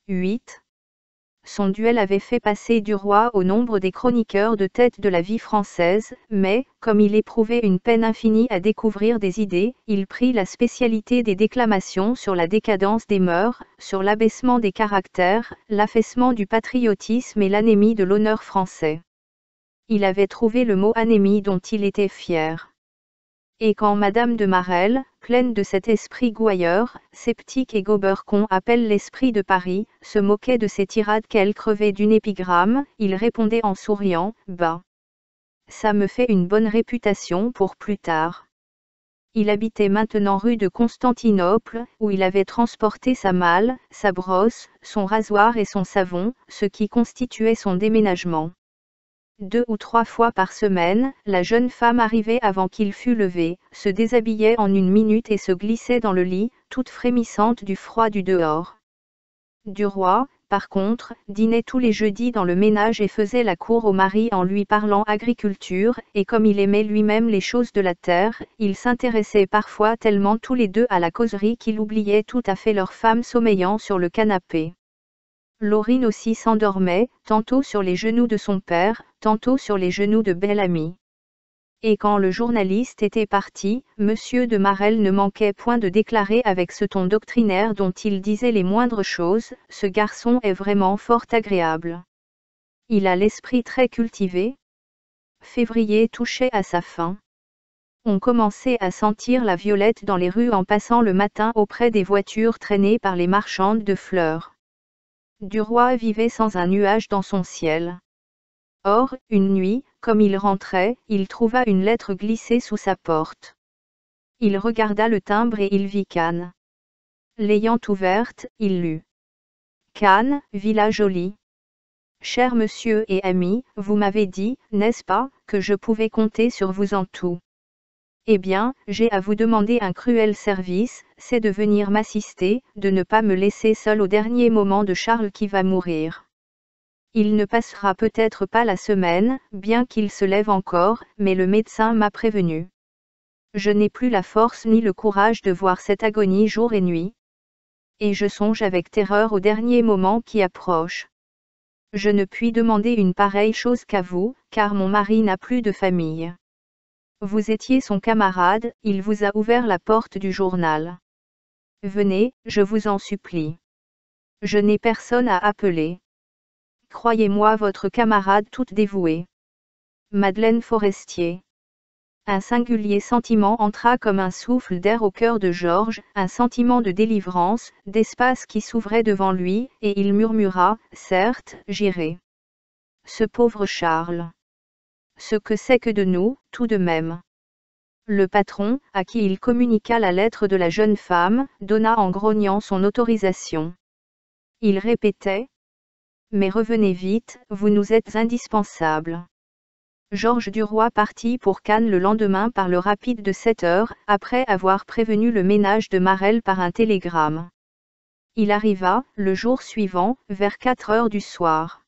8. Son duel avait fait passer du roi au nombre des chroniqueurs de tête de la vie française, mais, comme il éprouvait une peine infinie à découvrir des idées, il prit la spécialité des déclamations sur la décadence des mœurs, sur l'abaissement des caractères, l'affaissement du patriotisme et l'anémie de l'honneur français. Il avait trouvé le mot anémie dont il était fier. Et quand Madame de Marelle, pleine de cet esprit gouailleur, sceptique et gobercon appelle l'esprit de Paris, se moquait de ces tirades qu'elle crevait d'une épigramme, il répondait en souriant, « Bah, ça me fait une bonne réputation pour plus tard. » Il habitait maintenant rue de Constantinople, où il avait transporté sa malle, sa brosse, son rasoir et son savon, ce qui constituait son déménagement. 2 ou 3 fois par semaine, la jeune femme arrivait avant qu'il fût levé, se déshabillait en une minute et se glissait dans le lit, toute frémissante du froid du dehors. Du roi, par contre, dînait tous les jeudis dans le ménage et faisait la cour au mari en lui parlant agriculture, et comme il aimait lui-même les choses de la terre, ils s'intéressaient parfois tellement tous les deux à la causerie qu'ils oubliaient tout à fait leur femme sommeillant sur le canapé. Laurine aussi s'endormait, tantôt sur les genoux de son père, tantôt sur les genoux de Bel-Ami. Et quand le journaliste était parti, Monsieur de Marelle ne manquait point de déclarer avec ce ton doctrinaire dont il disait les moindres choses, « Ce garçon est vraiment fort agréable. Il a l'esprit très cultivé. » Février touchait à sa fin. On commençait à sentir la violette dans les rues en passant le matin auprès des voitures traînées par les marchandes de fleurs. Du roi vivait sans un nuage dans son ciel. Or, une nuit, comme il rentrait, il trouva une lettre glissée sous sa porte. Il regarda le timbre et il vit Cannes. L'ayant ouverte, il lut. Cannes, Villa Jolie. Cher monsieur et ami, vous m'avez dit, n'est-ce pas, que je pouvais compter sur vous en tout. Eh bien, j'ai à vous demander un cruel service, c'est de venir m'assister, de ne pas me laisser seul au dernier moment de Charles qui va mourir. Il ne passera peut-être pas la semaine, bien qu'il se lève encore, mais le médecin m'a prévenu. Je n'ai plus la force ni le courage de voir cette agonie jour et nuit. Et je songe avec terreur au dernier moment qui approche. Je ne puis demander une pareille chose qu'à vous, car mon mari n'a plus de famille. Vous étiez son camarade, il vous a ouvert la porte du journal. Venez, je vous en supplie. Je n'ai personne à appeler. Croyez-moi votre camarade toute dévouée. Madeleine Forestier. Un singulier sentiment entra comme un souffle d'air au cœur de Georges, un sentiment de délivrance, d'espace qui s'ouvrait devant lui, et il murmura, « Certes, j'irai. » Ce pauvre Charles. Ce que c'est que de nous, tout de même. Le patron, à qui il communiqua la lettre de la jeune femme, donna en grognant son autorisation. Il répétait. Mais revenez vite, vous nous êtes indispensables. Georges Duroy partit pour Cannes le lendemain par le rapide de 7 heures, après avoir prévenu le ménage de Marelle par un télégramme. Il arriva, le jour suivant, vers 4 heures du soir.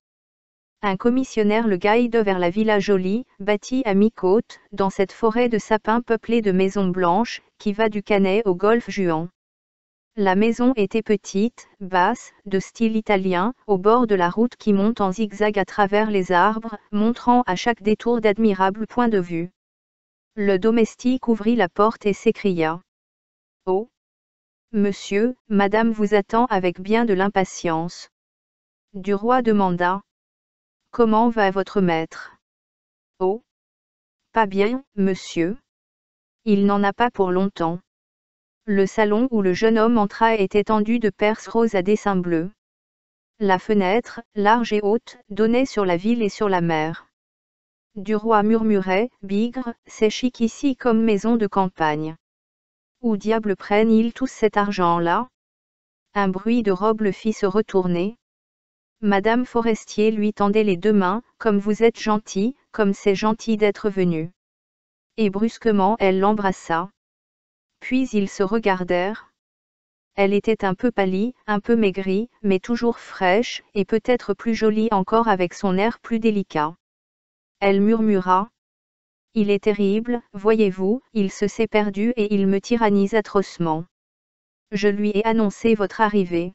Un commissionnaire le guide vers la Villa Jolie, bâtie à mi-côte, dans cette forêt de sapins peuplée de maisons blanches, qui va du Canet au golfe Juan. La maison était petite, basse, de style italien, au bord de la route qui monte en zigzag à travers les arbres, montrant à chaque détour d'admirables points de vue. Le domestique ouvrit la porte et s'écria. « Oh! Monsieur, madame vous attend avec bien de l'impatience. » Duroy demanda. « Comment va votre maître? »« Oh! Pas bien, monsieur. Il n'en a pas pour longtemps. » Le salon où le jeune homme entra était tendu de perse rose à dessins bleus. La fenêtre, large et haute, donnait sur la ville et sur la mer. Duroy murmurait, « Bigre, c'est chic ici comme maison de campagne. Où diable prennent-ils tout cet argent-là ?» Un bruit de robe le fit se retourner. Madame Forestier lui tendait les 2 mains, « Comme vous êtes gentil, comme c'est gentil d'être venu. » Et brusquement elle l'embrassa. Puis ils se regardèrent. Elle était un peu pâlie, un peu maigrie, mais toujours fraîche, et peut-être plus jolie encore avec son air plus délicat. Elle murmura. « Il est terrible, voyez-vous, il se s'est perdu et il me tyrannise atrocement. Je lui ai annoncé votre arrivée.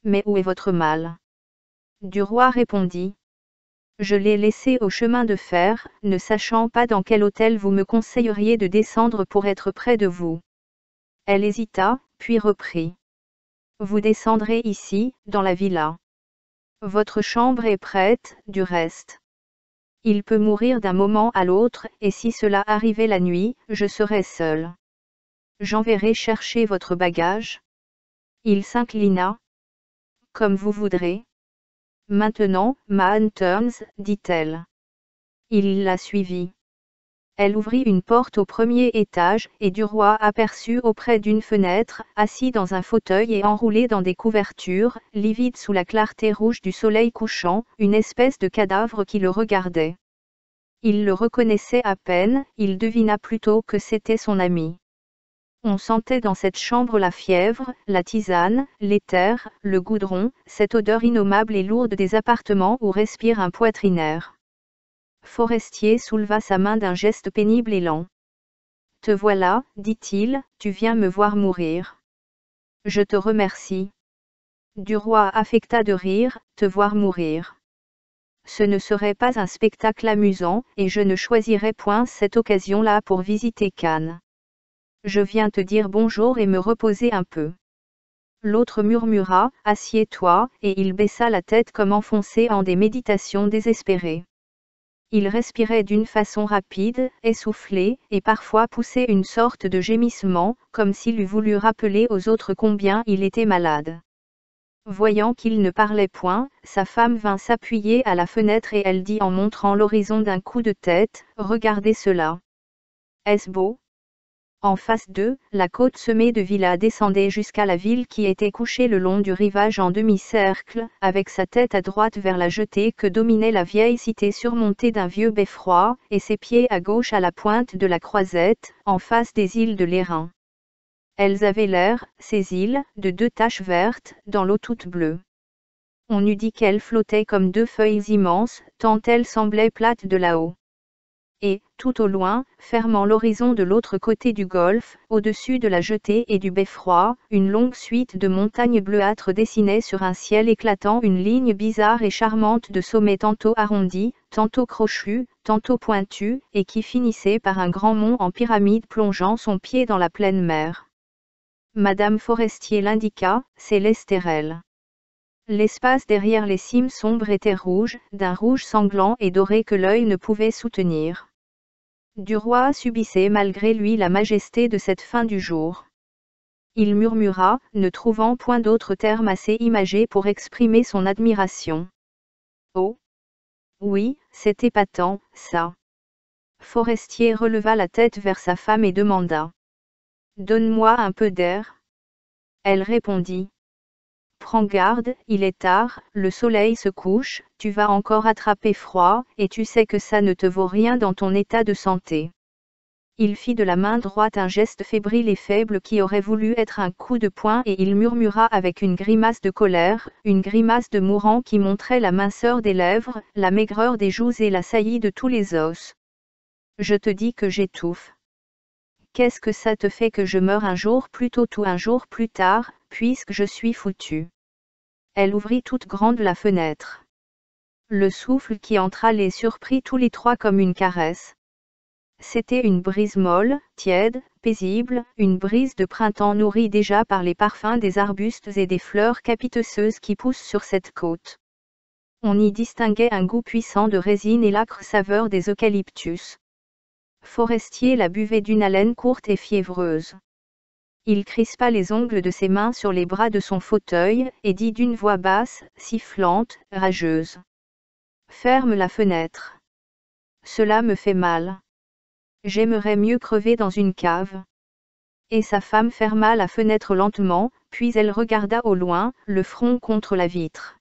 Mais où est votre mal? Du roi répondit. Je l'ai laissé au chemin de fer, ne sachant pas dans quel hôtel vous me conseilleriez de descendre pour être près de vous. Elle hésita, puis reprit. Vous descendrez ici, dans la villa. Votre chambre est prête, du reste. Il peut mourir d'un moment à l'autre, et si cela arrivait la nuit, je serais seul. J'enverrai chercher votre bagage. Il s'inclina. Comme vous voudrez. Maintenant, Maan Turns, dit-elle. Il la suivit. Elle ouvrit une porte au premier étage, et Duroy aperçut auprès d'une fenêtre, assis dans un fauteuil et enroulé dans des couvertures, livide sous la clarté rouge du soleil couchant, une espèce de cadavre qui le regardait. Il le reconnaissait à peine, il devina plutôt que c'était son ami. On sentait dans cette chambre la fièvre, la tisane, l'éther, le goudron, cette odeur innommable et lourde des appartements où respire un poitrinaire. Forestier souleva sa main d'un geste pénible et lent. « Te voilà, dit-il, tu viens me voir mourir. Je te remercie. » Duroy affecta de rire, « Te voir mourir. Ce ne serait pas un spectacle amusant, et je ne choisirais point cette occasion-là pour visiter Cannes. Je viens te dire bonjour et me reposer un peu. » L'autre murmura, « Assieds-toi » et il baissa la tête comme enfoncé en des méditations désespérées. Il respirait d'une façon rapide, essoufflé, et parfois poussait une sorte de gémissement, comme s'il eût voulu rappeler aux autres combien il était malade. Voyant qu'il ne parlait point, sa femme vint s'appuyer à la fenêtre et elle dit en montrant l'horizon d'un coup de tête, « Regardez cela. Est-ce beau ?» En face d'eux, la côte semée de villas descendait jusqu'à la ville qui était couchée le long du rivage en demi-cercle, avec sa tête à droite vers la jetée que dominait la vieille cité surmontée d'un vieux beffroi, et ses pieds à gauche à la pointe de la Croisette, en face des îles de l'Airain. Elles avaient l'air, ces îles, de deux taches vertes, dans l'eau toute bleue. On eût dit qu'elles flottaient comme deux feuilles immenses, tant elles semblaient plates de là-haut. Et, tout au loin, fermant l'horizon de l'autre côté du golfe, au-dessus de la jetée et du beffroi, une longue suite de montagnes bleuâtres dessinait sur un ciel éclatant une ligne bizarre et charmante de sommets tantôt arrondis, tantôt crochus, tantôt pointus, et qui finissait par un grand mont en pyramide plongeant son pied dans la pleine mer. Madame Forestier l'indiqua, c'est l'Estérel. L'espace derrière les cimes sombres était rouge, d'un rouge sanglant et doré que l'œil ne pouvait soutenir. Duroy subissait malgré lui la majesté de cette fin du jour. Il murmura, ne trouvant point d'autres termes assez imagés pour exprimer son admiration. Oh! Oui, c'est épatant, ça. Forestier releva la tête vers sa femme et demanda. Donne-moi un peu d'air. Elle répondit. Prends garde, il est tard, le soleil se couche, tu vas encore attraper froid, et tu sais que ça ne te vaut rien dans ton état de santé. Il fit de la main droite un geste fébrile et faible qui aurait voulu être un coup de poing et il murmura avec une grimace de colère, une grimace de mourant qui montrait la minceur des lèvres, la maigreur des joues et la saillie de tous les os. Je te dis que j'étouffe. Qu'est-ce que ça te fait que je meure un jour plus tôt ou un jour plus tard, puisque je suis foutue. Elle ouvrit toute grande la fenêtre. Le souffle qui entra les surprit tous les trois comme une caresse. C'était une brise molle, tiède, paisible, une brise de printemps nourrie déjà par les parfums des arbustes et des fleurs capiteuses qui poussent sur cette côte. On y distinguait un goût puissant de résine et l'âcre saveur des eucalyptus. Forestier la buvait d'une haleine courte et fiévreuse. Il crispa les ongles de ses mains sur les bras de son fauteuil, et dit d'une voix basse, sifflante, rageuse. « Ferme la fenêtre. Cela me fait mal. J'aimerais mieux crever dans une cave. » Et sa femme ferma la fenêtre lentement, puis elle regarda au loin, le front contre la vitre.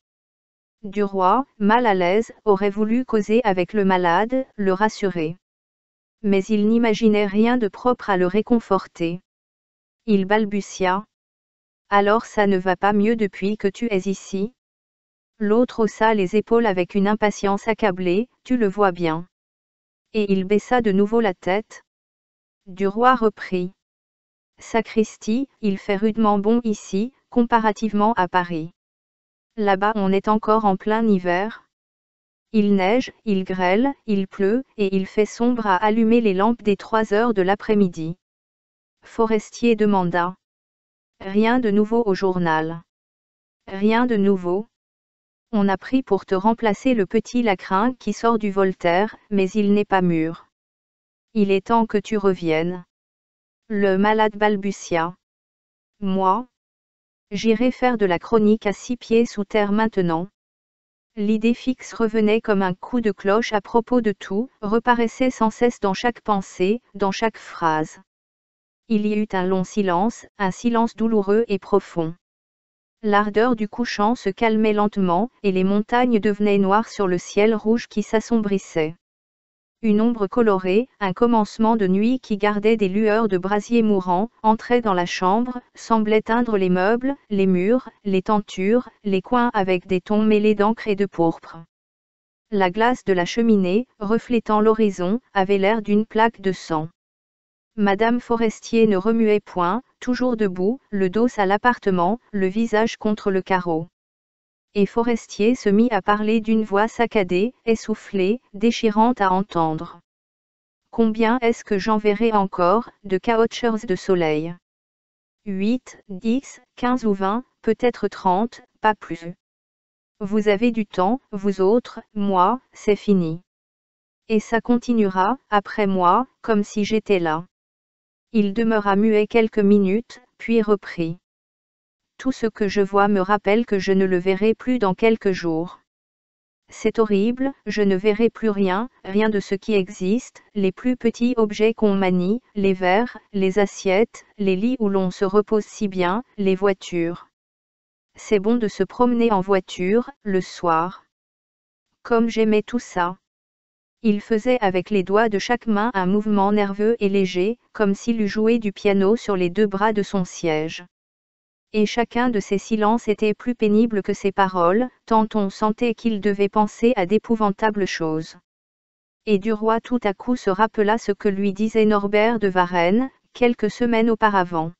Duroy, mal à l'aise, aurait voulu causer avec le malade, le rassurer. Mais il n'imaginait rien de propre à le réconforter. Il balbutia. « Alors ça ne va pas mieux depuis que tu es ici ?» L'autre haussa les épaules avec une impatience accablée, « Tu le vois bien. » Et il baissa de nouveau la tête. Duroy reprit. « Sacristi, il fait rudement bon ici, comparativement à Paris. Là-bas on est encore en plein hiver. Il neige, il grêle, il pleut, et il fait sombre à allumer les lampes des 3 heures de l'après-midi. Forestier demanda. Rien de nouveau au journal. Rien de nouveau. On a pris pour te remplacer le petit Lacrin qui sort du Voltaire, mais il n'est pas mûr. Il est temps que tu reviennes. Le malade balbutia. Moi? J'irai faire de la chronique à 6 pieds sous terre maintenant. L'idée fixe revenait comme un coup de cloche à propos de tout, reparaissait sans cesse dans chaque pensée, dans chaque phrase. Il y eut un long silence, un silence douloureux et profond. L'ardeur du couchant se calmait lentement, et les montagnes devenaient noires sur le ciel rouge qui s'assombrissait. Une ombre colorée, un commencement de nuit qui gardait des lueurs de brasier mourant, entrait dans la chambre, semblait teindre les meubles, les murs, les tentures, les coins avec des tons mêlés d'encre et de pourpre. La glace de la cheminée, reflétant l'horizon, avait l'air d'une plaque de sang. Madame Forestier ne remuait point, toujours debout, le dos à l'appartement, le visage contre le carreau. Et Forestier se mit à parler d'une voix saccadée, essoufflée, déchirante à entendre. Combien est-ce que j'en verrai encore, de couchers de soleil? 8, 10, 15 ou 20, peut-être 30, pas plus. Vous avez du temps, vous autres, moi, c'est fini. Et ça continuera, après moi, comme si j'étais là. Il demeura muet quelques minutes, puis reprit. Tout ce que je vois me rappelle que je ne le verrai plus dans quelques jours. C'est horrible, je ne verrai plus rien, rien de ce qui existe, les plus petits objets qu'on manie, les verres, les assiettes, les lits où l'on se repose si bien, les voitures. C'est bon de se promener en voiture, le soir. Comme j'aimais tout ça. Il faisait avec les doigts de chaque main un mouvement nerveux et léger, comme s'il eût joué du piano sur les 2 bras de son siège. Et chacun de ces silences était plus pénible que ses paroles, tant on sentait qu'il devait penser à d'épouvantables choses. Et Duroy tout à coup se rappela ce que lui disait Norbert de Varenne, quelques semaines auparavant.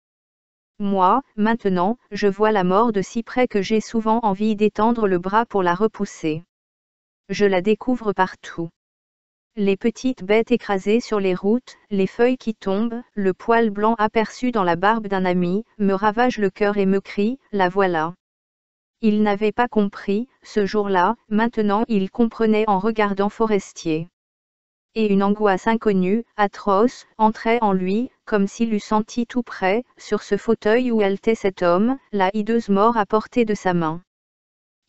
Moi, maintenant, je vois la mort de si près que j'ai souvent envie d'étendre le bras pour la repousser. Je la découvre partout. Les petites bêtes écrasées sur les routes, les feuilles qui tombent, le poil blanc aperçu dans la barbe d'un ami, me ravagent le cœur et me crient, la voilà. Il n'avait pas compris, ce jour-là, maintenant il comprenait en regardant Forestier. Et une angoisse inconnue, atroce, entrait en lui, comme s'il eût senti tout près, sur ce fauteuil où haletait cet homme, la hideuse mort à portée de sa main.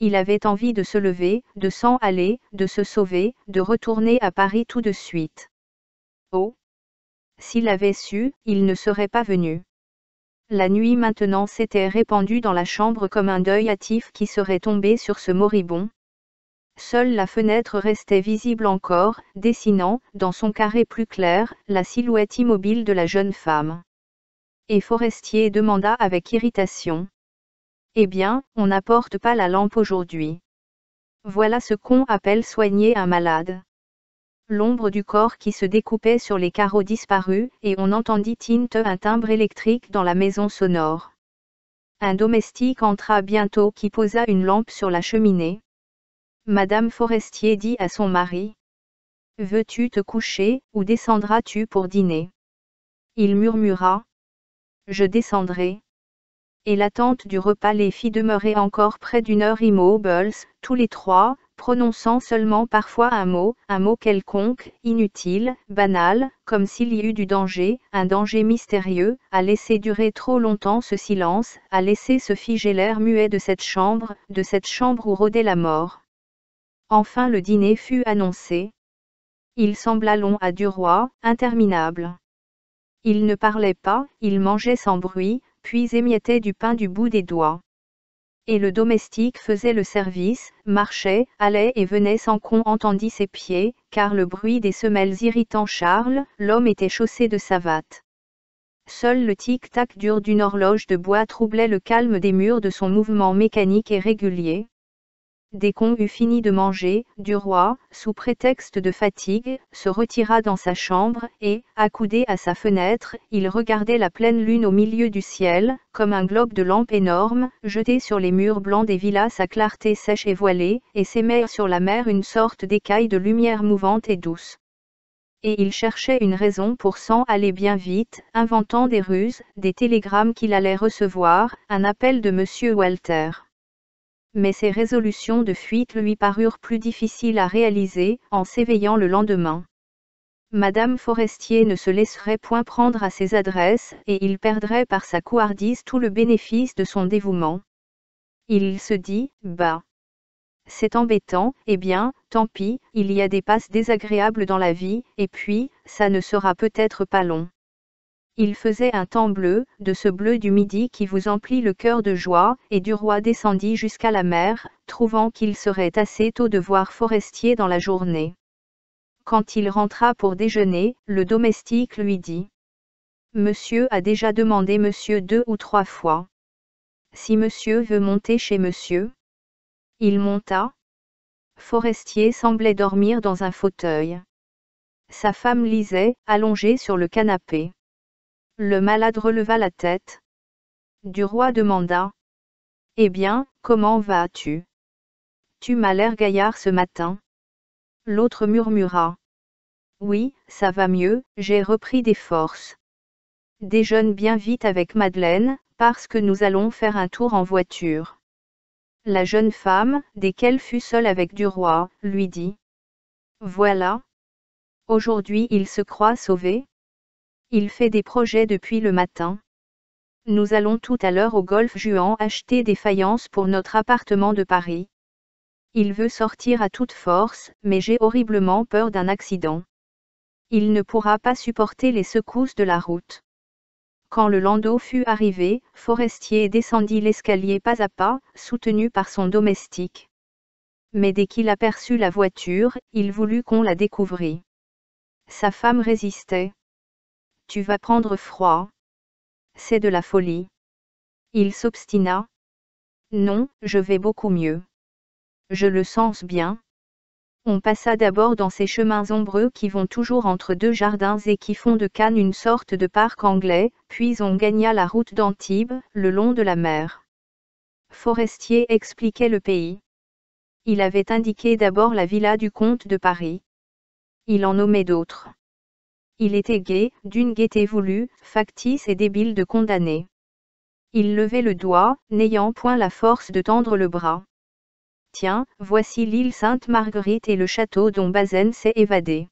Il avait envie de se lever, de s'en aller, de se sauver, de retourner à Paris tout de suite. Oh! S'il avait su, il ne serait pas venu. La nuit maintenant s'était répandue dans la chambre comme un deuil hâtif qui serait tombé sur ce moribond. Seule la fenêtre restait visible encore, dessinant, dans son carré plus clair, la silhouette immobile de la jeune femme. Et Forestier demanda avec irritation. Eh bien, on n'apporte pas la lampe aujourd'hui. Voilà ce qu'on appelle soigner un malade. L'ombre du corps qui se découpait sur les carreaux disparut, et on entendit tinte un timbre électrique dans la maison sonore. Un domestique entra bientôt qui posa une lampe sur la cheminée. Madame Forestier dit à son mari. Veux-tu te coucher, ou descendras-tu pour dîner? Il murmura. Je descendrai. Et l'attente du repas les fit demeurer encore près d'une heure immobiles, tous les trois, prononçant seulement parfois un mot quelconque, inutile, banal, comme s'il y eût du danger, un danger mystérieux, à laisser durer trop longtemps ce silence, à laisser se figer l'air muet de cette chambre où rôdait la mort. Enfin le dîner fut annoncé. Il sembla long à Duroy, interminable. Il ne parlait pas, il mangeait sans bruit, puis émiettait du pain du bout des doigts. Et le domestique faisait le service, marchait, allait et venait sans qu'on entendît ses pieds, car le bruit des semelles irritant Charles, l'homme était chaussé de savates. Seul le tic-tac dur d'une horloge de bois troublait le calme des murs de son mouvement mécanique et régulier. Dès qu'on eut fini de manger, Duroy, sous prétexte de fatigue, se retira dans sa chambre, et, accoudé à sa fenêtre, il regardait la pleine lune au milieu du ciel, comme un globe de lampe énorme, jeté sur les murs blancs des villas sa clarté sèche et voilée, et s'émettre sur la mer une sorte d'écaille de lumière mouvante et douce. Et il cherchait une raison pour s'en aller bien vite, inventant des ruses, des télégrammes qu'il allait recevoir, un appel de M. Walter. Mais ses résolutions de fuite lui parurent plus difficiles à réaliser, en s'éveillant le lendemain. Madame Forestier ne se laisserait point prendre à ses adresses, et il perdrait par sa couardise tout le bénéfice de son dévouement. Il se dit, bah. C'est embêtant, eh bien, tant pis, il y a des passes désagréables dans la vie, et puis, ça ne sera peut-être pas long. Il faisait un temps bleu, de ce bleu du midi qui vous emplit le cœur de joie, et Duroy descendit jusqu'à la mer, trouvant qu'il serait assez tôt de voir Forestier dans la journée. Quand il rentra pour déjeuner, le domestique lui dit: Monsieur a déjà demandé monsieur 2 ou 3 fois. Si monsieur veut monter chez monsieur. Il monta. Forestier semblait dormir dans un fauteuil. Sa femme lisait, allongée sur le canapé. Le malade releva la tête. Duroy demanda: Eh bien, comment vas-tu? Tu m'as l'air gaillard ce matin. L'autre murmura: Oui, ça va mieux, j'ai repris des forces. Déjeune bien vite avec Madeleine, parce que nous allons faire un tour en voiture. La jeune femme, dès qu'elle fut seule avec Duroy, lui dit: Voilà. Aujourd'hui il se croit sauvé. Il fait des projets depuis le matin. Nous allons tout à l'heure au Golfe Juan acheter des faïences pour notre appartement de Paris. Il veut sortir à toute force, mais j'ai horriblement peur d'un accident. Il ne pourra pas supporter les secousses de la route. Quand le landau fut arrivé, Forestier descendit l'escalier pas à pas, soutenu par son domestique. Mais dès qu'il aperçut la voiture, il voulut qu'on la découvrît. Sa femme résistait. Tu vas prendre froid. C'est de la folie. Il s'obstina. Non, je vais beaucoup mieux. Je le sens bien. On passa d'abord dans ces chemins ombreux qui vont toujours entre 2 jardins et qui font de Cannes une sorte de parc anglais, puis on gagna la route d'Antibes, le long de la mer. Forestier expliquait le pays. Il avait indiqué d'abord la villa du comte de Paris. Il en nommait d'autres. Il était gai, d'une gaieté voulue, factice et débile de condamner. Il levait le doigt, n'ayant point la force de tendre le bras. Tiens, voici l'île Sainte-Marguerite et le château dont Bazaine s'est évadé.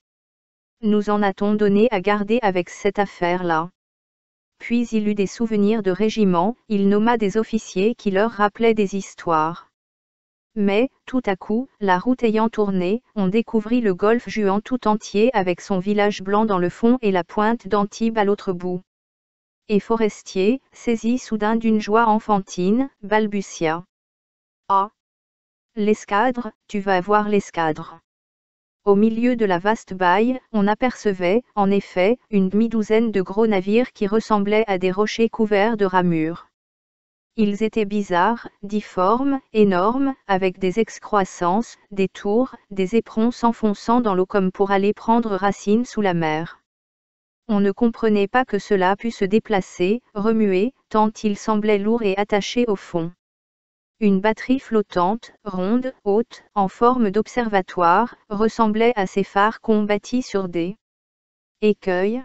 Nous en a-t-on donné à garder avec cette affaire-là? Puis il eut des souvenirs de régiment, il nomma des officiers qui leur rappelaient des histoires. Mais, tout à coup, la route ayant tourné, on découvrit le golfe Juan tout entier avec son village blanc dans le fond et la pointe d'Antibes à l'autre bout. Et Forestier, saisi soudain d'une joie enfantine, balbutia: Ah! L'escadre, tu vas voir l'escadre. Au milieu de la vaste baie, on apercevait, en effet, une demi-douzaine de gros navires qui ressemblaient à des rochers couverts de ramures. Ils étaient bizarres, difformes, énormes, avec des excroissances, des tours, des éperons s'enfonçant dans l'eau comme pour aller prendre racine sous la mer. On ne comprenait pas que cela pût se déplacer, remuer, tant il semblait lourd et attaché au fond. Une batterie flottante, ronde, haute, en forme d'observatoire, ressemblait à ces phares qu'on bâtit sur des écueils.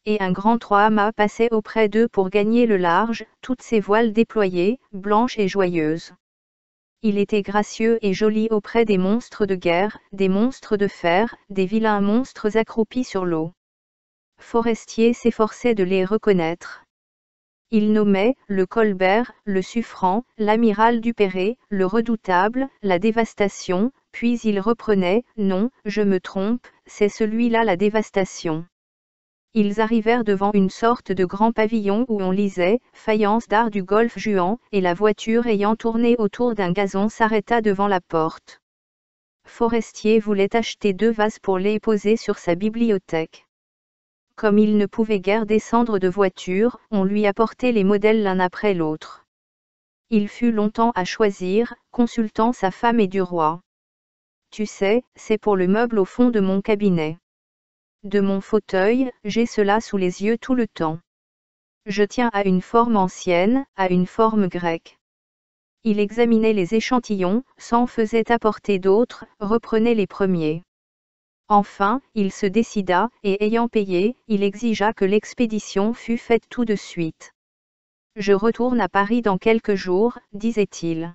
Et un grand trois-mâts passait auprès d'eux pour gagner le large, toutes ses voiles déployées, blanches et joyeuses. Il était gracieux et joli auprès des monstres de guerre, des monstres de fer, des vilains monstres accroupis sur l'eau. Forestier s'efforçait de les reconnaître. Il nommait le Colbert, le Suffren, l'amiral Dupéré, le Redoutable, la Dévastation, puis il reprenait: Non, je me trompe, c'est celui-là la Dévastation. Ils arrivèrent devant une sorte de grand pavillon où on lisait Faïence d'art du Golfe Juan, et la voiture ayant tourné autour d'un gazon s'arrêta devant la porte. Forestier voulait acheter 2 vases pour les poser sur sa bibliothèque. Comme il ne pouvait guère descendre de voiture, on lui apportait les modèles l'un après l'autre. Il fut longtemps à choisir, consultant sa femme et du roi. Tu sais, c'est pour le meuble au fond de mon cabinet. De mon fauteuil, j'ai cela sous les yeux tout le temps. Je tiens à une forme ancienne, à une forme grecque. Il examinait les échantillons, s'en faisait apporter d'autres, reprenait les premiers. Enfin, il se décida, et ayant payé, il exigea que l'expédition fût faite tout de suite. Je retourne à Paris dans quelques jours, disait-il.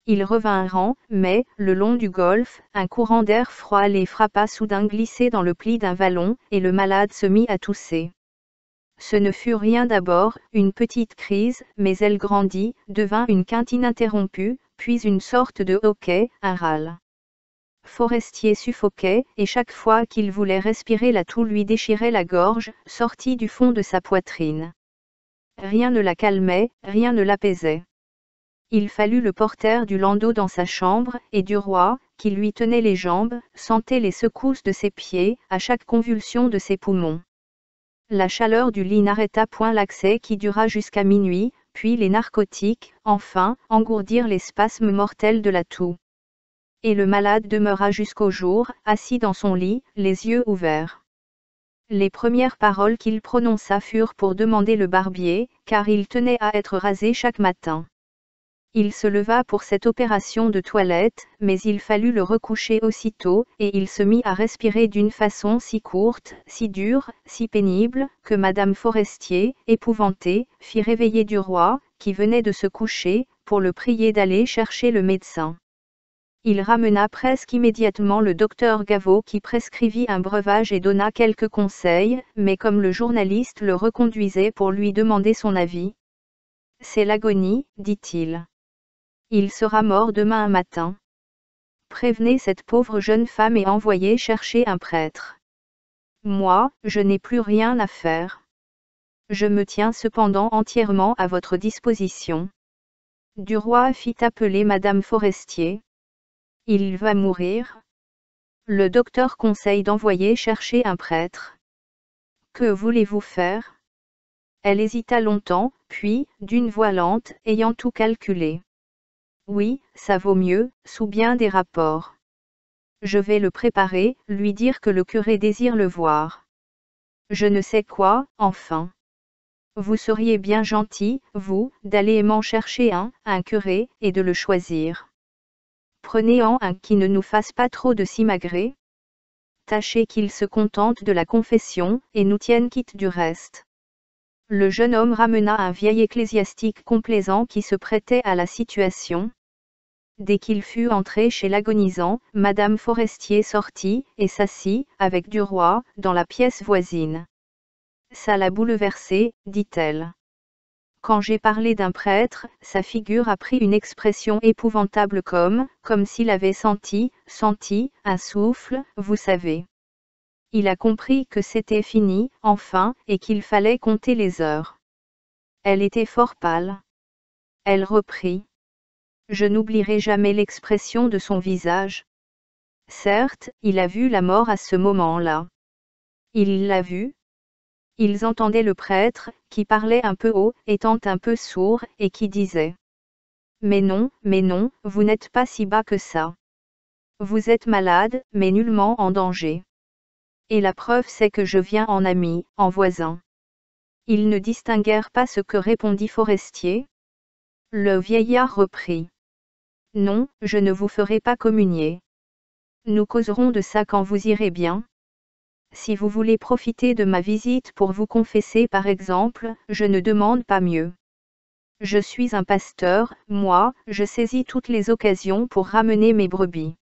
Ils revinrent, mais, le long du golfe, un courant d'air froid les frappa soudain glissés dans le pli d'un vallon, et le malade se mit à tousser. Ce ne fut rien d'abord, une petite crise, mais elle grandit, devint une quinte ininterrompue, puis une sorte de hoquet, un râle. Forestier suffoquait, et chaque fois qu'il voulait respirer la toux lui déchirait la gorge, sortie du fond de sa poitrine. Rien ne la calmait, rien ne l'apaisait. Il fallut le porter du landau dans sa chambre, et du roi, qui lui tenait les jambes, sentait les secousses de ses pieds, à chaque convulsion de ses poumons. La chaleur du lit n'arrêta point l'accès qui dura jusqu'à minuit, puis les narcotiques, enfin, engourdirent les spasmes mortels de la toux. Et le malade demeura jusqu'au jour, assis dans son lit, les yeux ouverts. Les premières paroles qu'il prononça furent pour demander le barbier, car il tenait à être rasé chaque matin. Il se leva pour cette opération de toilette, mais il fallut le recoucher aussitôt, et il se mit à respirer d'une façon si courte, si dure, si pénible, que Madame Forestier, épouvantée, fit réveiller du roi, qui venait de se coucher, pour le prier d'aller chercher le médecin. Il ramena presque immédiatement le docteur Gaveau qui prescrivit un breuvage et donna quelques conseils, mais comme le journaliste le reconduisait pour lui demander son avis. « C'est l'agonie, dit-il. Il sera mort demain matin. Prévenez cette pauvre jeune femme et envoyez chercher un prêtre. Moi, je n'ai plus rien à faire. Je me tiens cependant entièrement à votre disposition. » Du roi fit appeler Madame Forestier. Il va mourir. Le docteur conseille d'envoyer chercher un prêtre. Que voulez-vous faire? Elle hésita longtemps, puis, d'une voix lente, ayant tout calculé. Oui, ça vaut mieux, sous bien des rapports. Je vais le préparer, lui dire que le curé désire le voir. Je ne sais quoi, enfin. Vous seriez bien gentil, vous, d'aller m'en chercher un curé, et de le choisir. Prenez-en un qui ne nous fasse pas trop de simagrées. Tâchez qu'il se contente de la confession, et nous tienne quitte du reste. Le jeune homme ramena un vieil ecclésiastique complaisant qui se prêtait à la situation. Dès qu'il fut entré chez l'agonisant, Madame Forestier sortit, et s'assit, avec du roi, dans la pièce voisine. Ça l'a bouleversé, dit-elle. Quand j'ai parlé d'un prêtre, sa figure a pris une expression épouvantable comme s'il avait senti, un souffle, vous savez. Il a compris que c'était fini, enfin, et qu'il fallait compter les heures. Elle était fort pâle. Elle reprit. Je n'oublierai jamais l'expression de son visage. Certes, il a vu la mort à ce moment-là. Il l'a vue. Ils entendaient le prêtre, qui parlait un peu haut, étant un peu sourd, et qui disait. Mais non, vous n'êtes pas si bas que ça. Vous êtes malade, mais nullement en danger. Et la preuve c'est que je viens en ami, en voisin. Ils ne distinguèrent pas ce que répondit Forestier. Le vieillard reprit. Non, je ne vous ferai pas communier. Nous causerons de ça quand vous irez bien. Si vous voulez profiter de ma visite pour vous confesser par exemple, je ne demande pas mieux. Je suis un pasteur, moi, je saisis toutes les occasions pour ramener mes brebis.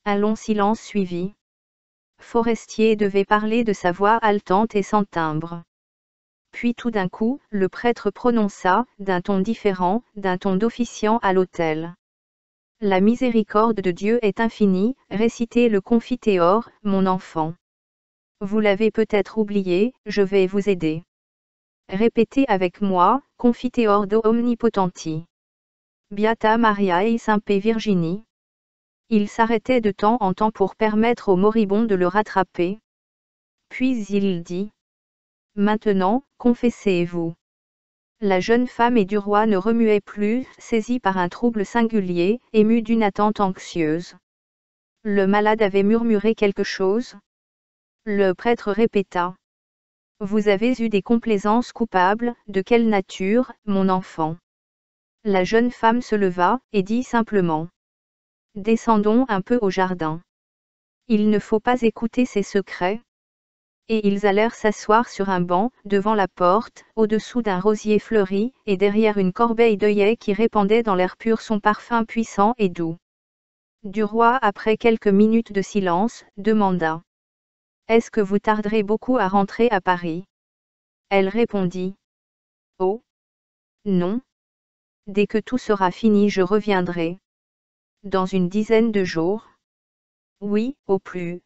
Un long silence suivit. Forestier devait parler de sa voix haletante et sans timbre. Puis tout d'un coup, le prêtre prononça, d'un ton différent, d'un ton d'officiant à l'autel. La miséricorde de Dieu est infinie, récitez le Confiteor, mon enfant. Vous l'avez peut-être oublié, je vais vous aider. Répétez avec moi, Confiteor do Omnipotenti. Beata Mariae Sempe Virginie. Il s'arrêtait de temps en temps pour permettre au moribond de le rattraper. Puis il dit. Maintenant, confessez-vous. La jeune femme et du roi ne remuaient plus, saisis par un trouble singulier, émus d'une attente anxieuse. Le malade avait murmuré quelque chose. Le prêtre répéta. Vous avez eu des complaisances coupables, de quelle nature, mon enfant? La jeune femme se leva, et dit simplement. Descendons un peu au jardin. Il ne faut pas écouter ses secrets. Et ils allèrent s'asseoir sur un banc, devant la porte, au-dessous d'un rosier fleuri, et derrière une corbeille d'œillets qui répandait dans l'air pur son parfum puissant et doux. Du roi, après quelques minutes de silence, demanda. Est-ce que vous tarderez beaucoup à rentrer à Paris? Elle répondit. Oh! Non. Dès que tout sera fini je reviendrai. Dans une dizaine de jours? Oui, au plus.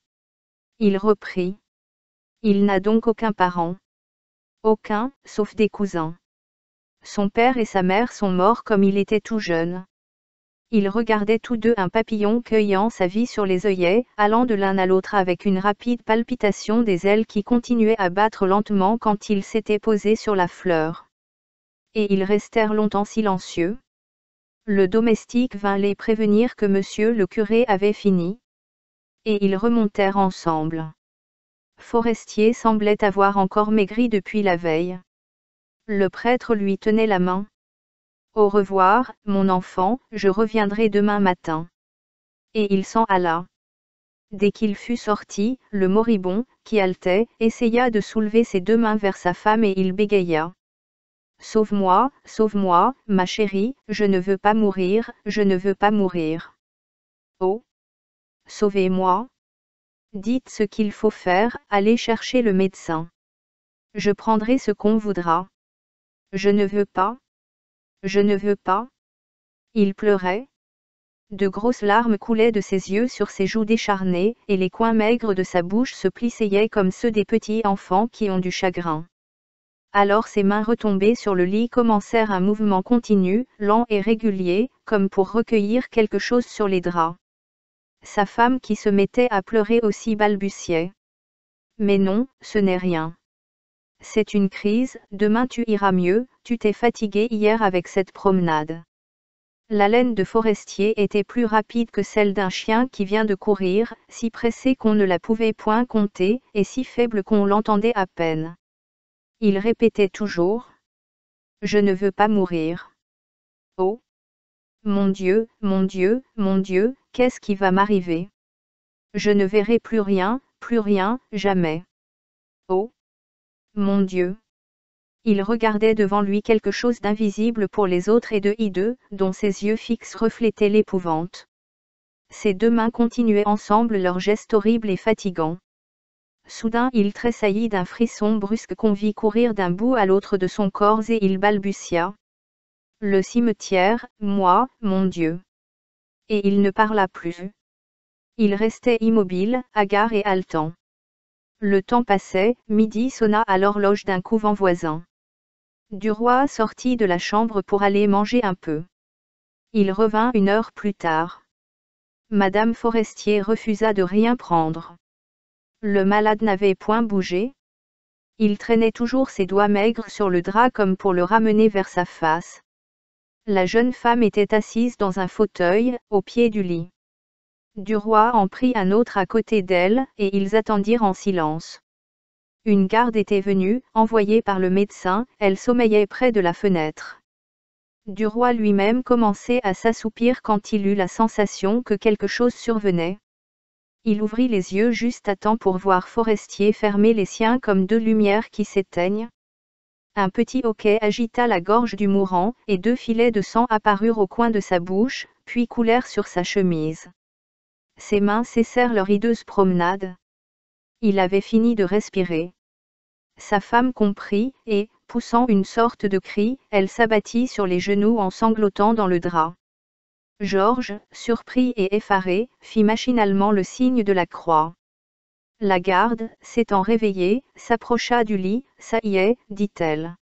Il reprit. Il n'a donc aucun parent. Aucun, sauf des cousins. Son père et sa mère sont morts comme il était tout jeune. Ils regardaient tous deux un papillon cueillant sa vie sur les œillets, allant de l'un à l'autre avec une rapide palpitation des ailes qui continuaient à battre lentement quand il s'était posé sur la fleur. Et ils restèrent longtemps silencieux. Le domestique vint les prévenir que monsieur le curé avait fini. Et ils remontèrent ensemble. Forestier semblait avoir encore maigri depuis la veille. Le prêtre lui tenait la main. Au revoir, mon enfant, je reviendrai demain matin. Et il s'en alla. Dès qu'il fut sorti, le moribond, qui haletait, essaya de soulever ses deux mains vers sa femme et il bégaya. Sauve-moi, ma chérie, je ne veux pas mourir, je ne veux pas mourir. Oh! Sauvez-moi! Dites ce qu'il faut faire, allez chercher le médecin. Je prendrai ce qu'on voudra. Je ne veux pas. Je ne veux pas. Il pleurait. De grosses larmes coulaient de ses yeux sur ses joues décharnées, et les coins maigres de sa bouche se plissaient comme ceux des petits enfants qui ont du chagrin. Alors ses mains retombées sur le lit commencèrent un mouvement continu, lent et régulier, comme pour recueillir quelque chose sur les draps. Sa femme qui se mettait à pleurer aussi balbutiait. Mais non, ce n'est rien. C'est une crise, demain tu iras mieux, tu t'es fatigué hier avec cette promenade. L'haleine de Forestier était plus rapide que celle d'un chien qui vient de courir, si pressée qu'on ne la pouvait point compter, et si faible qu'on l'entendait à peine. Il répétait toujours. Je ne veux pas mourir. Oh! Mon Dieu, mon Dieu, mon Dieu, qu'est-ce qui va m'arriver? Je ne verrai plus rien, jamais. Oh! Mon Dieu! Il regardait devant lui quelque chose d'invisible pour les autres et de hideux, dont ses yeux fixes reflétaient l'épouvante. Ses deux mains continuaient ensemble leur geste horrible et fatigant. Soudain il tressaillit d'un frisson brusque qu'on vit courir d'un bout à l'autre de son corps et il balbutia. Le cimetière, moi, mon Dieu. Et il ne parla plus. Il restait immobile, hagard et haletant. Le temps passait, midi sonna à l'horloge d'un couvent voisin. Du roi sortit de la chambre pour aller manger un peu. Il revint une heure plus tard. Madame Forestier refusa de rien prendre. Le malade n'avait point bougé. Il traînait toujours ses doigts maigres sur le drap comme pour le ramener vers sa face. La jeune femme était assise dans un fauteuil, au pied du lit. Du roi en prit un autre à côté d'elle, et ils attendirent en silence. Une garde était venue, envoyée par le médecin, elle sommeillait près de la fenêtre. Du roi lui-même commençait à s'assoupir quand il eut la sensation que quelque chose survenait. Il ouvrit les yeux juste à temps pour voir Forestier fermer les siens comme deux lumières qui s'éteignent. Un petit hoquet agita la gorge du mourant, et deux filets de sang apparurent au coin de sa bouche, puis coulèrent sur sa chemise. Ses mains cessèrent leur hideuse promenade. Il avait fini de respirer. Sa femme comprit, et, poussant une sorte de cri, elle s'abattit sur les genoux en sanglotant dans le drap. Georges, surpris et effaré, fit machinalement le signe de la croix. La garde, s'étant réveillée, s'approcha du lit. Ça y est, dit-elle.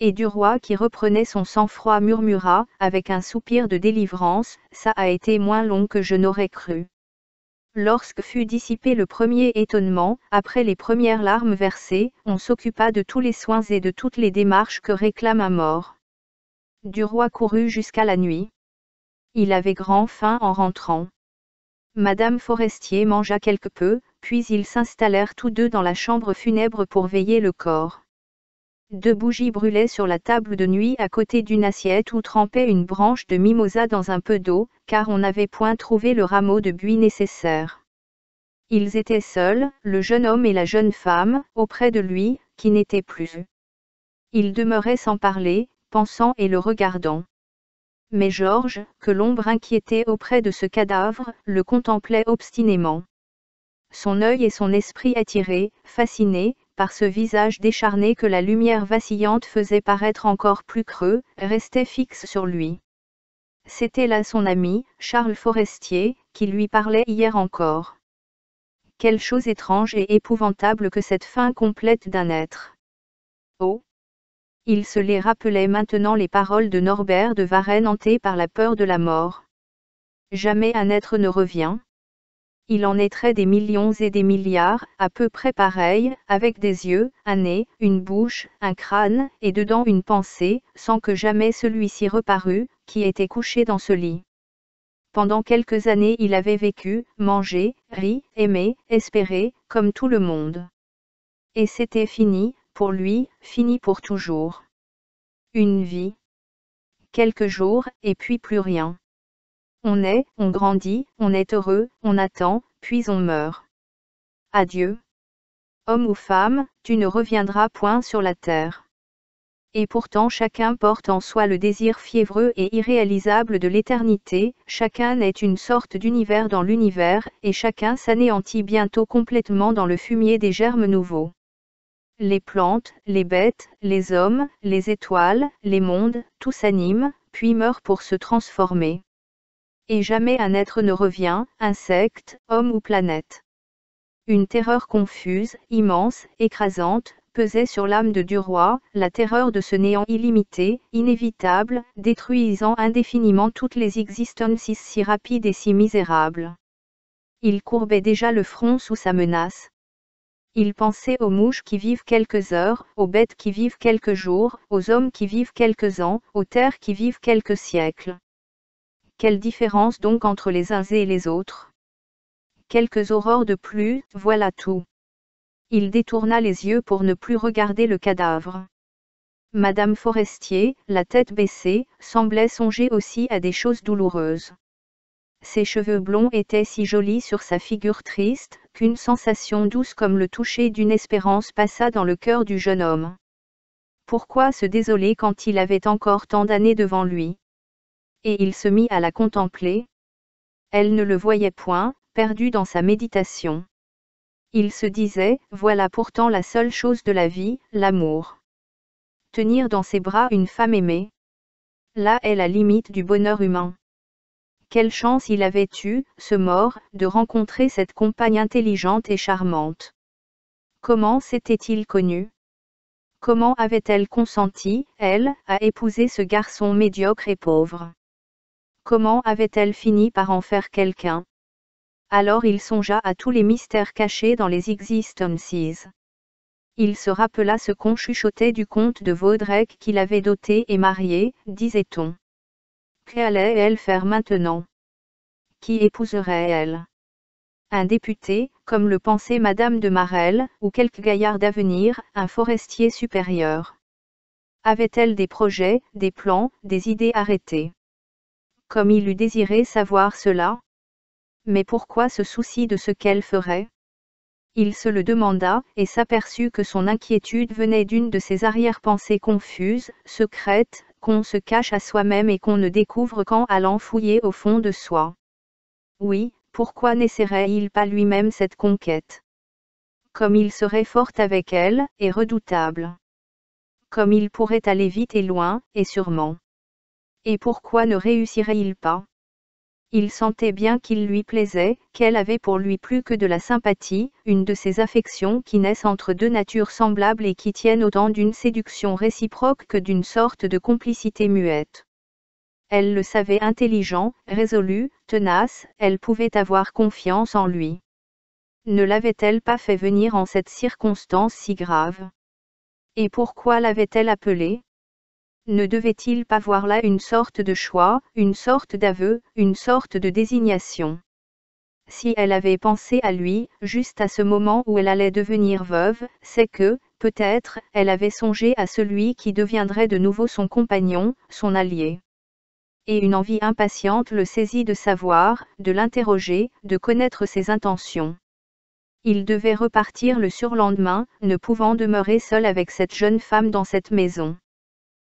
Et du roi qui reprenait son sang-froid murmura, avec un soupir de délivrance, ça a été moins long que je n'aurais cru. Lorsque fut dissipé le premier étonnement, après les premières larmes versées, on s'occupa de tous les soins et de toutes les démarches que réclame un mort. Duroy courut jusqu'à la nuit. Il avait grand faim en rentrant. Madame Forestier mangea quelque peu, puis ils s'installèrent tous deux dans la chambre funèbre pour veiller le corps. 2 bougies brûlaient sur la table de nuit à côté d'une assiette où trempait une branche de mimosa dans un peu d'eau, car on n'avait point trouvé le rameau de buis nécessaire. Ils étaient seuls, le jeune homme et la jeune femme, auprès de lui, qui n'était plus. Il demeurait sans parler, pensant et le regardant. Mais Georges, que l'ombre inquiétait auprès de ce cadavre, le contemplait obstinément. Son œil et son esprit attirés, fascinés, par ce visage décharné que la lumière vacillante faisait paraître encore plus creux, restaient fixes sur lui. C'était là son ami, Charles Forestier, qui lui parlait hier encore. Quelle chose étrange et épouvantable que cette fin complète d'un être. Oh! Il se les rappelait maintenant les paroles de Norbert de Varenne hanté par la peur de la mort. Jamais un être ne revient. Il en naîtrait des millions et des milliards, à peu près pareils, avec des yeux, un nez, une bouche, un crâne, et dedans une pensée, sans que jamais celui-ci reparût, qui était couché dans ce lit. Pendant quelques années il avait vécu, mangé, ri, aimé, espéré, comme tout le monde. Et c'était fini, pour lui, fini pour toujours. Une vie. Quelques jours, et puis plus rien. On naît, on grandit, on est heureux, on attend, puis on meurt. Adieu. Homme ou femme, tu ne reviendras point sur la terre. Et pourtant chacun porte en soi le désir fiévreux et irréalisable de l'éternité, chacun est une sorte d'univers dans l'univers, et chacun s'anéantit bientôt complètement dans le fumier des germes nouveaux. Les plantes, les bêtes, les hommes, les étoiles, les mondes, tout s'anime, puis meurt pour se transformer. Et jamais un être ne revient, insecte, homme ou planète. Une terreur confuse, immense, écrasante, pesait sur l'âme de Duroy, la terreur de ce néant illimité, inévitable, détruisant indéfiniment toutes les existences si rapides et si misérables. Il courbait déjà le front sous sa menace. Il pensait aux mouches qui vivent quelques heures, aux bêtes qui vivent quelques jours, aux hommes qui vivent quelques ans, aux terres qui vivent quelques siècles. Quelle différence donc entre les uns et les autres? Quelques aurores de plus, voilà tout. Il détourna les yeux pour ne plus regarder le cadavre. Madame Forestier, la tête baissée, semblait songer aussi à des choses douloureuses. Ses cheveux blonds étaient si jolis sur sa figure triste, qu'une sensation douce comme le toucher d'une espérance passa dans le cœur du jeune homme. Pourquoi se désoler quand il avait encore tant d'années devant lui? Et il se mit à la contempler. Elle ne le voyait point, perdu dans sa méditation. Il se disait, voilà pourtant la seule chose de la vie, l'amour. Tenir dans ses bras une femme aimée. Là est la limite du bonheur humain. Quelle chance il avait eue, ce mort, de rencontrer cette compagne intelligente et charmante. Comment s'était-il connu? Comment avait-elle consenti, elle, à épouser ce garçon médiocre et pauvre? Comment avait-elle fini par en faire quelqu'un? Alors il songea à tous les mystères cachés dans les existences. Il se rappela ce qu'on chuchotait du comte de Vaudrec qu'il avait doté et marié, disait-on. Qu'allait-elle faire maintenant? Qui épouserait-elle? Un député, comme le pensait Madame de Marelle, ou quelque gaillard d'avenir, un forestier supérieur. Avait-elle des projets, des plans, des idées arrêtées? Comme il eût désiré savoir cela. Mais pourquoi ce souci de ce qu'elle ferait? Il se le demanda, et s'aperçut que son inquiétude venait d'une de ces arrière-pensées confuses, secrètes, qu'on se cache à soi-même et qu'on ne découvre qu'en allant fouiller au fond de soi. Oui, pourquoi n'essaierait-il pas lui-même cette conquête? Comme il serait fort avec elle, et redoutable. Comme il pourrait aller vite et loin, et sûrement. Et pourquoi ne réussirait-il pas? Il sentait bien qu'il lui plaisait, qu'elle avait pour lui plus que de la sympathie, une de ces affections qui naissent entre deux natures semblables et qui tiennent autant d'une séduction réciproque que d'une sorte de complicité muette. Elle le savait intelligent, résolu, tenace, elle pouvait avoir confiance en lui. Ne l'avait-elle pas fait venir en cette circonstance si grave? Et pourquoi l'avait-elle appelé? Ne devait-il pas voir là une sorte de choix, une sorte d'aveu, une sorte de désignation? Si elle avait pensé à lui, juste à ce moment où elle allait devenir veuve, c'est que, peut-être, elle avait songé à celui qui deviendrait de nouveau son compagnon, son allié. Et une envie impatiente le saisit de savoir, de l'interroger, de connaître ses intentions. Il devait repartir le surlendemain, ne pouvant demeurer seul avec cette jeune femme dans cette maison.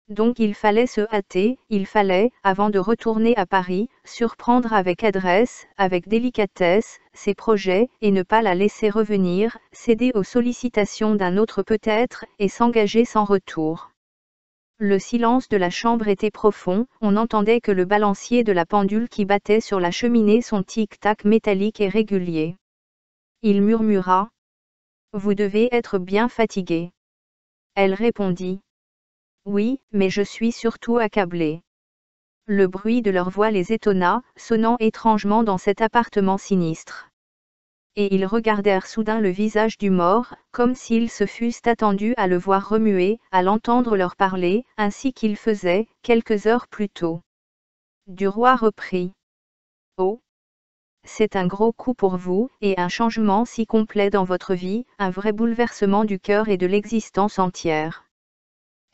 Donc il fallait se hâter, il fallait, avant de retourner à Paris, surprendre avec adresse, avec délicatesse, ses projets, et ne pas la laisser revenir, céder aux sollicitations d'un autre peut-être, et s'engager sans retour. Le silence de la chambre était profond, on n'entendait que le balancier de la pendule qui battait sur la cheminée son tic-tac métallique et régulier. Il murmura. « Vous devez être bien fatigué. » Elle répondit. « Oui, mais je suis surtout accablée. » Le bruit de leur voix les étonna, sonnant étrangement dans cet appartement sinistre. Et ils regardèrent soudain le visage du mort, comme s'ils se fussent attendus à le voir remuer, à l'entendre leur parler, ainsi qu'ils faisaient, quelques heures plus tôt. Duroy reprit. « Oh! C'est un gros coup pour vous, et un changement si complet dans votre vie, un vrai bouleversement du cœur et de l'existence entière. »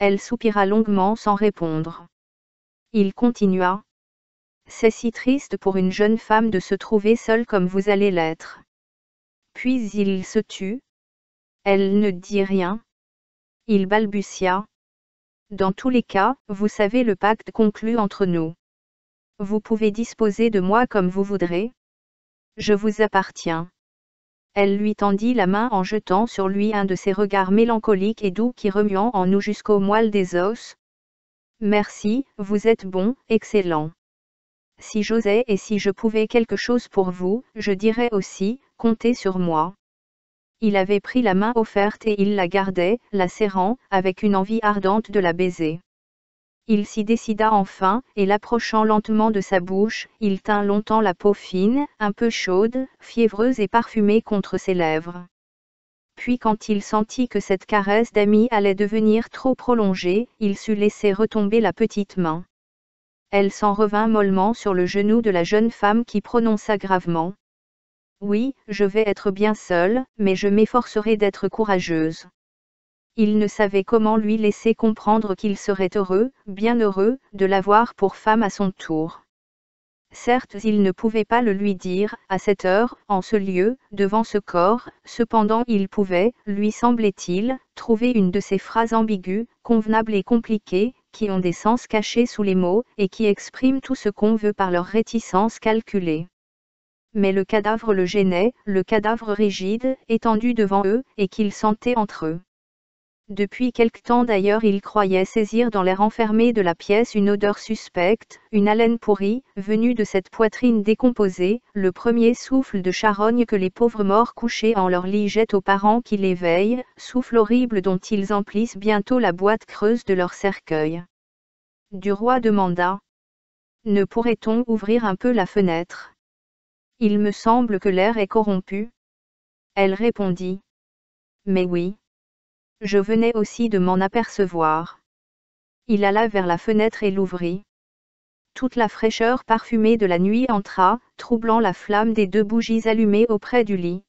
Elle soupira longuement sans répondre. Il continua. « C'est si triste pour une jeune femme de se trouver seule comme vous allez l'être. » Puis il se tut. Elle ne dit rien. Il balbutia. « Dans tous les cas, vous savez le pacte conclu entre nous. Vous pouvez disposer de moi comme vous voudrez. Je vous appartiens. » Elle lui tendit la main en jetant sur lui un de ces regards mélancoliques et doux qui remuant en nous jusqu'aux moelle des os. « Merci, vous êtes bon, excellent. Si j'osais et si je pouvais quelque chose pour vous, je dirais aussi, comptez sur moi. » Il avait pris la main offerte et il la gardait, la serrant, avec une envie ardente de la baiser. Il s'y décida enfin, et l'approchant lentement de sa bouche, il tint longtemps la peau fine, un peu chaude, fiévreuse et parfumée contre ses lèvres. Puis quand il sentit que cette caresse d'ami allait devenir trop prolongée, il sut laisser retomber la petite main. Elle s'en revint mollement sur le genou de la jeune femme qui prononça gravement. « Oui, je vais être bien seule, mais je m'efforcerai d'être courageuse. » Il ne savait comment lui laisser comprendre qu'il serait heureux, bien heureux, de l'avoir pour femme à son tour. Certes, il ne pouvait pas le lui dire, à cette heure, en ce lieu, devant ce corps, cependant il pouvait, lui semblait-il, trouver une de ces phrases ambiguës, convenables et compliquées, qui ont des sens cachés sous les mots, et qui expriment tout ce qu'on veut par leur réticence calculée. Mais le cadavre le gênait, le cadavre rigide, étendu devant eux, et qu'ils sentaient entre eux. Depuis quelque temps d'ailleurs il croyait saisir dans l'air enfermé de la pièce une odeur suspecte, une haleine pourrie, venue de cette poitrine décomposée, le premier souffle de charogne que les pauvres morts couchés en leur lit jettent aux parents qui les veillent, souffle horrible dont ils emplissent bientôt la boîte creuse de leur cercueil. Duroy demanda. « Ne pourrait-on ouvrir un peu la fenêtre? Il me semble que l'air est corrompu. » Elle répondit. « Mais oui. Je venais aussi de m'en apercevoir. » Il alla vers la fenêtre et l'ouvrit. Toute la fraîcheur parfumée de la nuit entra, troublant la flamme des 2 bougies allumées auprès du lit.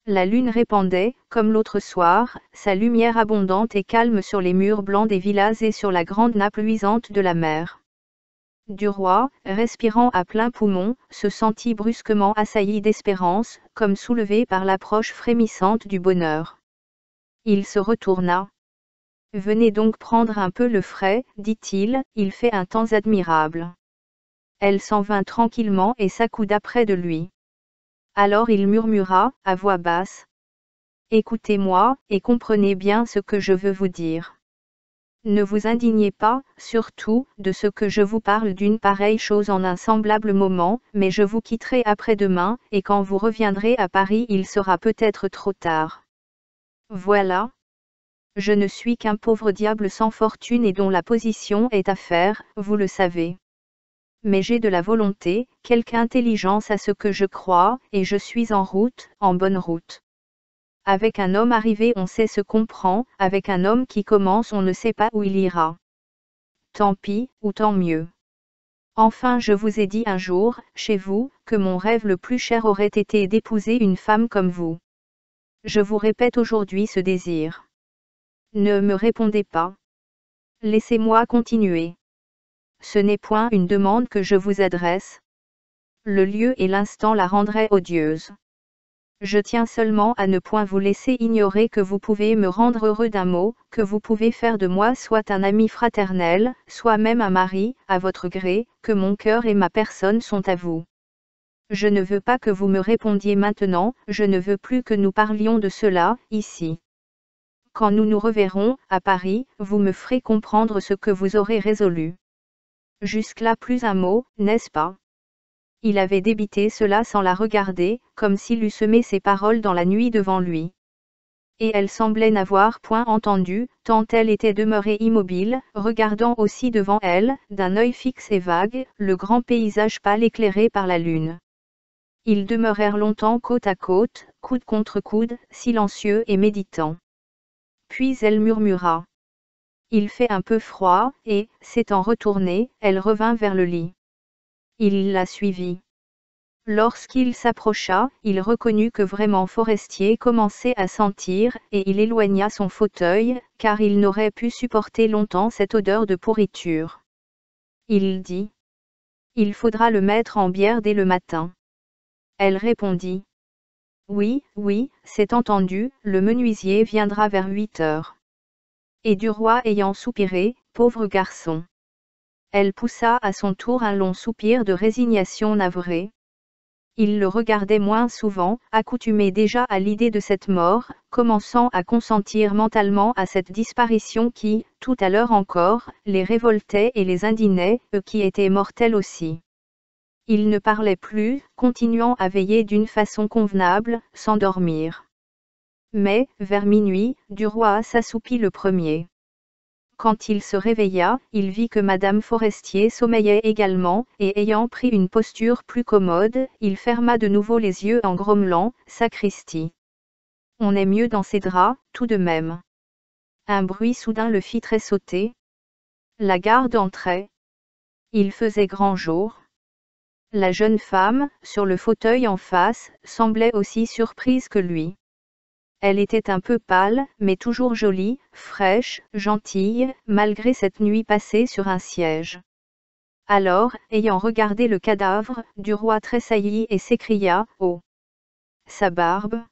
La lune répandait, comme l'autre soir, sa lumière abondante et calme sur les murs blancs des villas et sur la grande nappe luisante de la mer. Duroy, respirant à plein poumon, se sentit brusquement assailli d'espérance, comme soulevé par l'approche frémissante du bonheur. Il se retourna. « Venez donc prendre un peu le frais, dit-il, il fait un temps admirable. » Elle s'en vint tranquillement et s'accouda près de lui. Alors il murmura, à voix basse. « Écoutez-moi, et comprenez bien ce que je veux vous dire. Ne vous indignez pas, surtout, de ce que je vous parle d'une pareille chose en un semblable moment, mais je vous quitterai après-demain, et quand vous reviendrez à Paris il sera peut-être trop tard. Voilà. Je ne suis qu'un pauvre diable sans fortune et dont la position est à faire, vous le savez. mais j'ai de la volonté, quelque intelligence à ce que je crois, et je suis en route, en bonne route. Avec un homme arrivé on sait ce qu'on prend, avec un homme qui commence on ne sait pas où il ira. Tant pis, ou tant mieux. Enfin je vous ai dit un jour, chez vous, que mon rêve le plus cher aurait été d'épouser une femme comme vous. Je vous répète aujourd'hui ce désir. Ne me répondez pas. Laissez-moi continuer. Ce n'est point une demande que je vous adresse. Le lieu et l'instant la rendraient odieuse. Je tiens seulement à ne point vous laisser ignorer que vous pouvez me rendre heureux d'un mot, que vous pouvez faire de moi soit un ami fraternel, soit même un mari, à votre gré, que mon cœur et ma personne sont à vous. Je ne veux pas que vous me répondiez maintenant, je ne veux plus que nous parlions de cela, ici. Quand nous nous reverrons, à Paris, vous me ferez comprendre ce que vous aurez résolu. Jusque-là plus un mot, n'est-ce pas ? Il avait débité cela sans la regarder, comme s'il eût semé ses paroles dans la nuit devant lui. Et elle semblait n'avoir point entendu, tant elle était demeurée immobile, regardant aussi devant elle, d'un œil fixe et vague, le grand paysage pâle éclairé par la lune. Ils demeurèrent longtemps côte à côte, coude contre coude, silencieux et méditants. Puis elle murmura. Il fait un peu froid, et, s'étant retournée, elle revint vers le lit. Il la suivit. Lorsqu'il s'approcha, il reconnut que vraiment Forestier commençait à sentir, et il éloigna son fauteuil, car il n'aurait pu supporter longtemps cette odeur de pourriture. Il dit. Il faudra le mettre en bière dès le matin. Elle répondit. Oui, oui, c'est entendu, le menuisier viendra vers 8 heures. Et Duroy ayant soupiré, pauvre garçon. Elle poussa à son tour un long soupir de résignation navrée. Il le regardait moins souvent, accoutumé déjà à l'idée de cette mort, commençant à consentir mentalement à cette disparition qui, tout à l'heure encore, les révoltait et les indignait, eux qui étaient mortels aussi. Il ne parlait plus, continuant à veiller d'une façon convenable, sans dormir. Mais, vers minuit, Duroy s'assoupit le premier. Quand il se réveilla, il vit que Madame Forestier sommeillait également, et ayant pris une posture plus commode, il ferma de nouveau les yeux en grommelant, « Sacristi. On est mieux dans ses draps, tout de même. » Un bruit soudain le fit tressauter. La garde entrait. Il faisait grand jour. La jeune femme, sur le fauteuil en face, semblait aussi surprise que lui. Elle était un peu pâle, mais toujours jolie, fraîche, gentille, malgré cette nuit passée sur un siège. Alors, ayant regardé le cadavre, Duroy tressaillit et s'écria, « Oh ! Sa barbe !»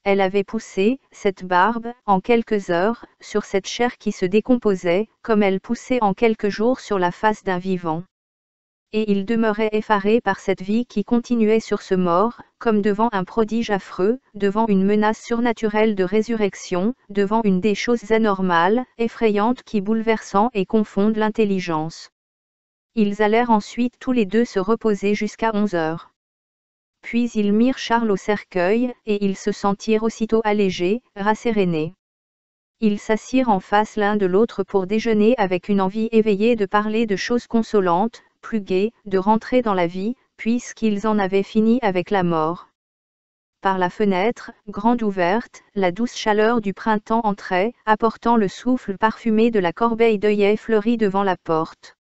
Elle avait poussé, cette barbe, en quelques heures, sur cette chair qui se décomposait, comme elle poussait en quelques jours sur la face d'un vivant. Et il demeurait effaré par cette vie qui continuait sur ce mort, comme devant un prodige affreux, devant une menace surnaturelle de résurrection, devant une des choses anormales, effrayantes qui bouleversent et confondent l'intelligence. Ils allèrent ensuite tous les deux se reposer jusqu'à 11 heures. Puis ils mirent Charles au cercueil, et ils se sentirent aussitôt allégés, rassérénés. Ils s'assirent en face l'un de l'autre pour déjeuner avec une envie éveillée de parler de choses consolantes, plus gaies, de rentrer dans la vie, puisqu'ils en avaient fini avec la mort. Par la fenêtre, grande ouverte, la douce chaleur du printemps entrait, apportant le souffle parfumé de la corbeille d'œillets fleuris devant la porte.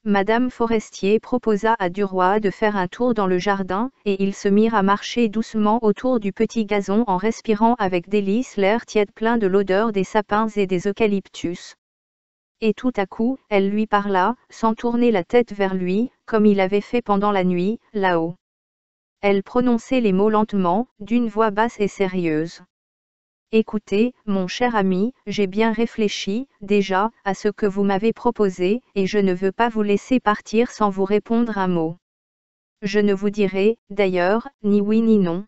Madame Forestier proposa à Duroy de faire un tour dans le jardin, et ils se mirent à marcher doucement autour du petit gazon en respirant avec délice l'air tiède plein de l'odeur des sapins et des eucalyptus. Et tout à coup, elle lui parla, sans tourner la tête vers lui, comme il avait fait pendant la nuit, là-haut. Elle prononçait les mots lentement, d'une voix basse et sérieuse. Écoutez, mon cher ami, j'ai bien réfléchi, déjà, à ce que vous m'avez proposé, et je ne veux pas vous laisser partir sans vous répondre un mot. Je ne vous dirai, d'ailleurs, ni oui ni non.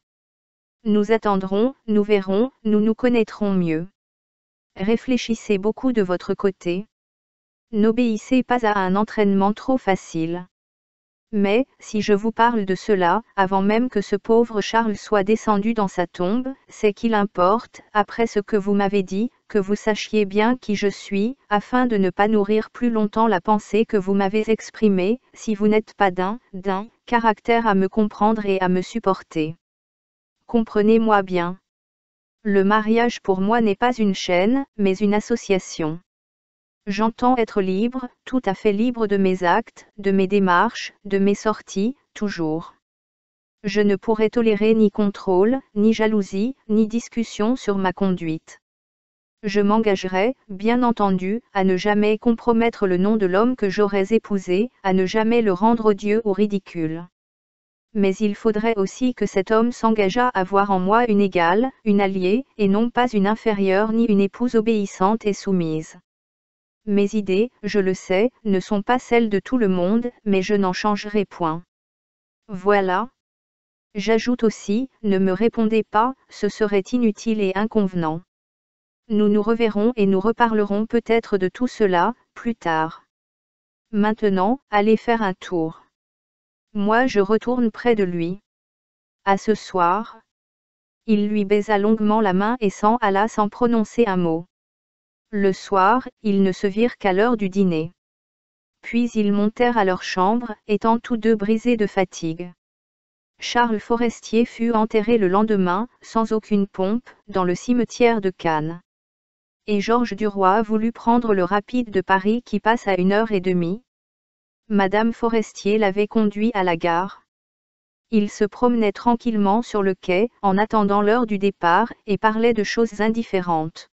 Nous attendrons, nous verrons, nous nous connaîtrons mieux. Réfléchissez beaucoup de votre côté. N'obéissez pas à un entraînement trop facile. Mais, si je vous parle de cela, avant même que ce pauvre Charles soit descendu dans sa tombe, c'est qu'il importe, après ce que vous m'avez dit, que vous sachiez bien qui je suis, afin de ne pas nourrir plus longtemps la pensée que vous m'avez exprimée, si vous n'êtes pas d'un caractère à me comprendre et à me supporter. Comprenez-moi bien. Le mariage pour moi n'est pas une chaîne, mais une association. J'entends être libre, tout à fait libre de mes actes, de mes démarches, de mes sorties, toujours. Je ne pourrai tolérer ni contrôle, ni jalousie, ni discussion sur ma conduite. Je m'engagerai, bien entendu, à ne jamais compromettre le nom de l'homme que j'aurais épousé, à ne jamais le rendre odieux ou ridicule. Mais il faudrait aussi que cet homme s'engageât à voir en moi une égale, une alliée, et non pas une inférieure ni une épouse obéissante et soumise. Mes idées, je le sais, ne sont pas celles de tout le monde, mais je n'en changerai point. Voilà. J'ajoute aussi, ne me répondez pas, ce serait inutile et inconvenant. Nous nous reverrons et nous reparlerons peut-être de tout cela, plus tard. Maintenant, allez faire un tour. Moi je retourne près de lui. À ce soir. Il lui baisa longuement la main et s'en alla sans prononcer un mot. Le soir, ils ne se virent qu'à l'heure du dîner. Puis ils montèrent à leur chambre, étant tous deux brisés de fatigue. Charles Forestier fut enterré le lendemain, sans aucune pompe, dans le cimetière de Cannes. Et Georges Duroy voulut prendre le rapide de Paris qui passe à 1h30. Madame Forestier l'avait conduit à la gare. Il se promenait tranquillement sur le quai, en attendant l'heure du départ, et parlait de choses indifférentes.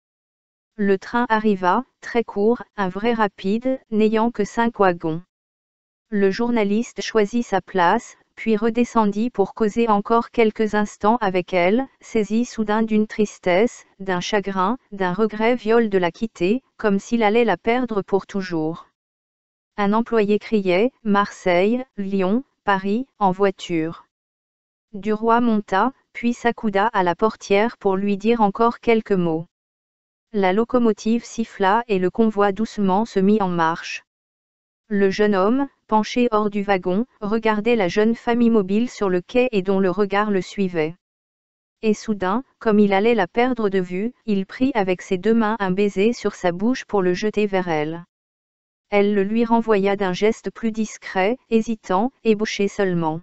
Le train arriva, très court, un vrai rapide, n'ayant que 5 wagons. Le journaliste choisit sa place, puis redescendit pour causer encore quelques instants avec elle, saisi soudain d'une tristesse, d'un chagrin, d'un regret viol de la quitter, comme s'il allait la perdre pour toujours. Un employé criait « Marseille, Lyon, Paris, en voiture ». Duroy monta, puis s'accouda à la portière pour lui dire encore quelques mots. La locomotive siffla et le convoi doucement se mit en marche. Le jeune homme, penché hors du wagon, regardait la jeune femme immobile sur le quai et dont le regard le suivait. Et soudain, comme il allait la perdre de vue, il prit avec ses 2 mains un baiser sur sa bouche pour le jeter vers elle. Elle le lui renvoya d'un geste plus discret, hésitant, ébauché seulement.